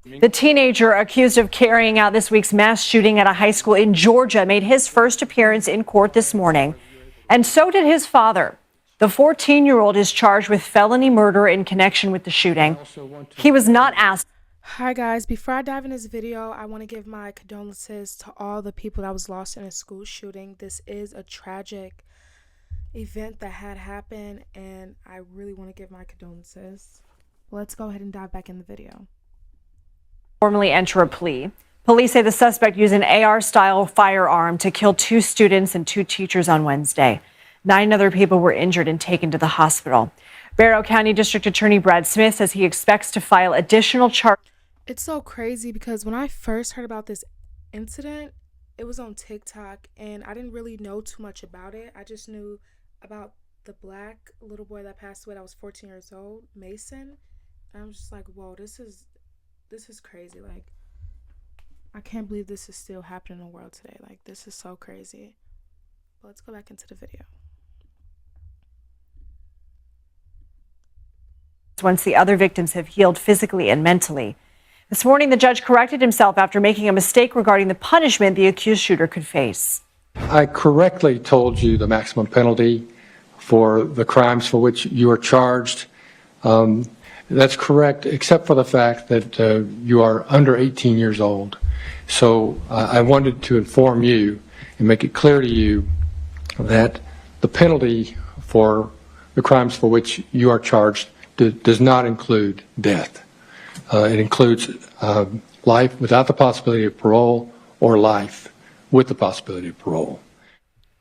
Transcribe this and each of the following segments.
The teenager accused of carrying out this week's mass shooting at a high school in Georgia made his first appearance in court this morning, and so did his father. The 14-year-old is charged with felony murder in connection with the shooting. He was not asked. Hi guys, before I dive in this video, I want to give my condolences to all the people that was lost in a school shooting. This is a tragic event that had happened, and I really want to give my condolences. Let's go ahead and dive back in the video. Formally enter a plea. Police say the suspect used an AR-style firearm to kill 2 students and 2 teachers on Wednesday. 9 other people were injured and taken to the hospital. Barrow County District Attorney Brad Smith says he expects to file additional charges. It's so crazy because when I first heard about this incident, it was on TikTok, and I didn't really know too much about it. I just knew about the black little boy that passed away that was 14 years old, Mason. And I'm just like, whoa, this is crazy. Like, I can't believe this is still happening in the world today. Like, this is so crazy. But let's go back into the video. Once the other victims have healed physically and mentally. This morning, the judge corrected himself after making a mistake regarding the punishment the accused shooter could face. I correctly told you the maximum penalty for the crimes for which you are charged. That's correct, except for the fact that you are under 18 years old. So I wanted to inform you and make it clear to you that the penalty for the crimes for which you are charged does not include death. It includes life without the possibility of parole or life with the possibility of parole.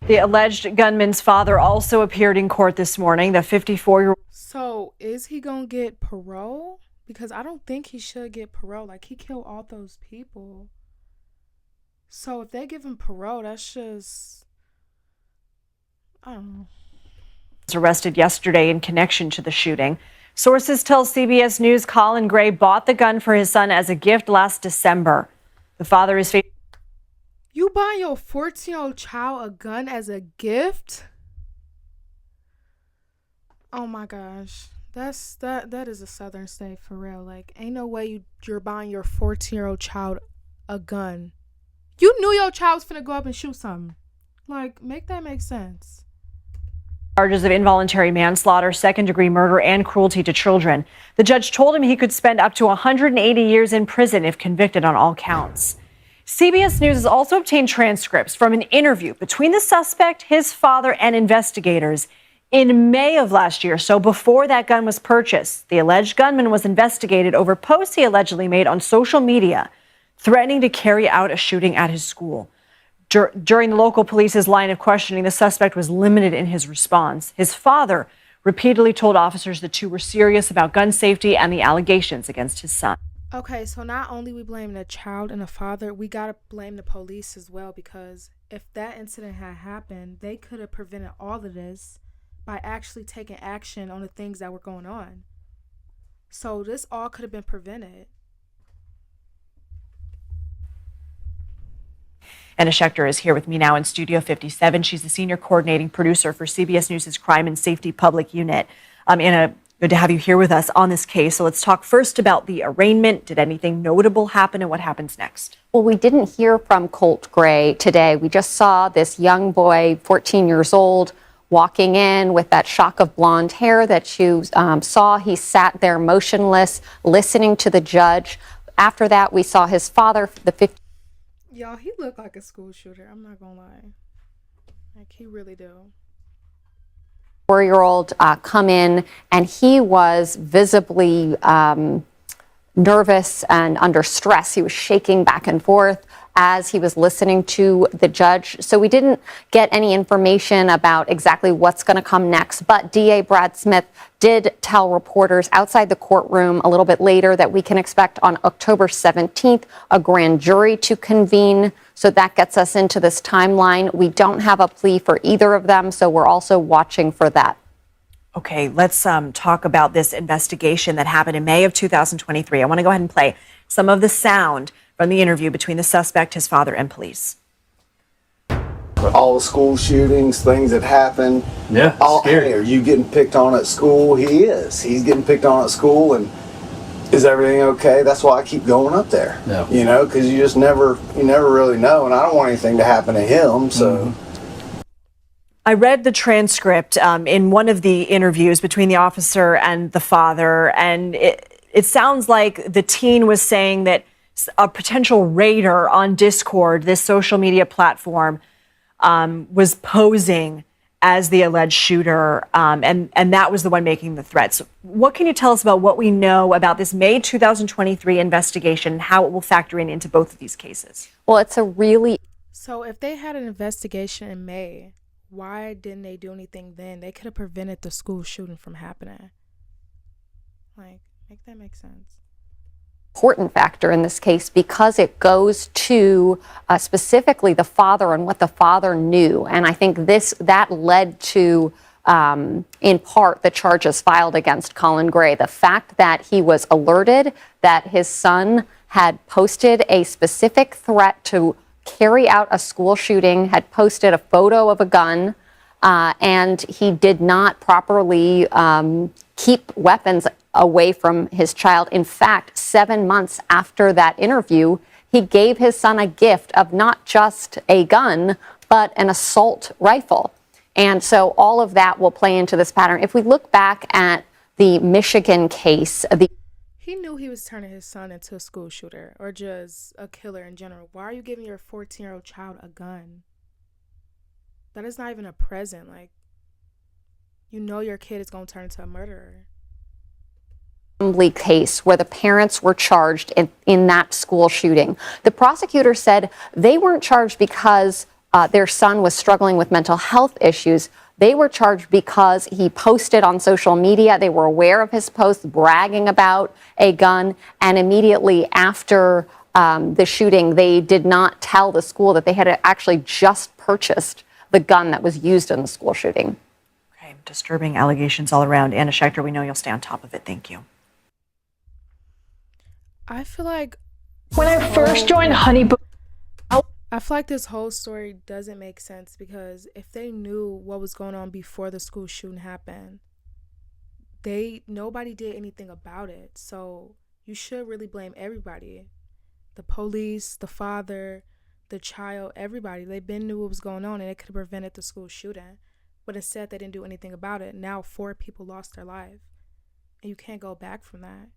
The alleged gunman's father also appeared in court this morning. The 54-year-old. So is he gonna get parole? Because I don't think he should get parole. Like, he killed all those people. So if they give him parole, that's just, I don't know. Was arrested yesterday in connection to the shooting. Sources tell CBS News Colin Gray bought the gun for his son as a gift last December. The father is facing. You buy your 14-year-old child a gun as a gift? Oh my gosh. That is a southern state for real. Like, ain't no way you're buying your 14-year-old child a gun. You knew your child was finna go up and shoot something. Like, make that make sense. Charges of involuntary manslaughter, second-degree murder, and cruelty to children. The judge told him he could spend up to 180 years in prison if convicted on all counts. CBS News has also obtained transcripts from an interview between the suspect, his father, and investigators in May of last year, so before that gun was purchased. The alleged gunman was investigated over posts he allegedly made on social media, threatening to carry out a shooting at his school. During the local police's line of questioning, the suspect was limited in his response. His father repeatedly told officers the two were serious about gun safety and the allegations against his son. Okay, so not only we blame the child and the father, we got to blame the police as well, because if that incident had happened, they could have prevented all of this by actually taking action on the things that were going on. So this all could have been prevented. Anna Schechter is here with me now in Studio 57. She's the senior coordinating producer for CBS News' Crime and Safety Public Unit. Anna, good to have you here with us on this case. So let's talk first about the arraignment. Did anything notable happen, and what happens next? Well, we didn't hear from Colt Gray today. We just saw this young boy, 14 years old, walking in with that shock of blonde hair that you saw. He sat there motionless, listening to the judge. After that, we saw his father, the 50. Y'all, he looked like a school shooter. I'm not gonna lie. Like, he really do. 4-year-old come in, and he was visibly nervous and under stress. He was shaking back and forth as he was listening to the judge. So we didn't get any information about exactly what's going to come next. But DA Brad Smith did tell reporters outside the courtroom a little bit later that we can expect on October 17th a grand jury to convene. So that gets us into this timeline. We don't have a plea for either of them, so we're also watching for that. Okay, let's talk about this investigation that happened in May of 2023. I want to go ahead and play some of the sound from the interview between the suspect, his father, and police. All the school shootings, things that happen. Yeah, all, scary. Hey, are you getting picked on at school? He is. He's getting picked on at school, and is everything okay? That's why I keep going up there. Yeah. You know, because you never really know, and I don't want anything to happen to him. So. I read the transcript in one of the interviews between the officer and the father, and it sounds like the teen was saying that a potential raider on Discord, this social media platform, was posing as the alleged shooter, and that was the one making the threats. What can you tell us about what we know about this May 2023 investigation and how it will factor into both of these cases? Well, it's a really... So if they had an investigation in May, why didn't they do anything then? They could have prevented the school shooting from happening. Like, make that make sense. Important factor in this case because it goes to specifically the father and what the father knew. And I think that led to, in part, the charges filed against Colin Gray. The fact that he was alerted that his son had posted a specific threat to carry out a school shooting, had posted a photo of a gun, and he did not properly keep weapons away from his child. In fact, 7 months after that interview, he gave his son a gift of not just a gun, but an assault rifle. And so all of that will play into this pattern. If we look back at the Michigan case, He knew he was turning his son into a school shooter or just a killer in general. Why are you giving your 14-year-old child a gun? That is not even a present. Like, you know your kid is going to turn into a murderer. Case where the parents were charged in that school shooting. The prosecutor said they weren't charged because their son was struggling with mental health issues. They were charged because he posted on social media. They were aware of his posts bragging about a gun, and immediately after the shooting, they did not tell the school that they had actually just purchased the gun that was used in the school shooting. Okay, disturbing allegations all around. Anna Schechter, we know you'll stay on top of it. Thank you. I feel like When I first joined Honeybook, I feel like this whole story doesn't make sense because if they knew what was going on before the school shooting happened, nobody did anything about it. So you should really blame everybody. The police, the father, the child, everybody. They knew what was going on and it could have prevented the school shooting. But instead they didn't do anything about it. Now 4 people lost their life. And you can't go back from that.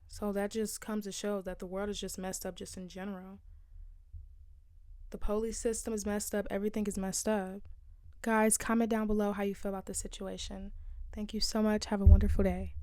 So that just comes to show that the world is just messed up just in general. The police system is messed up. Everything is messed up. Guys, comment down below how you feel about this situation. Thank you so much. Have a wonderful day.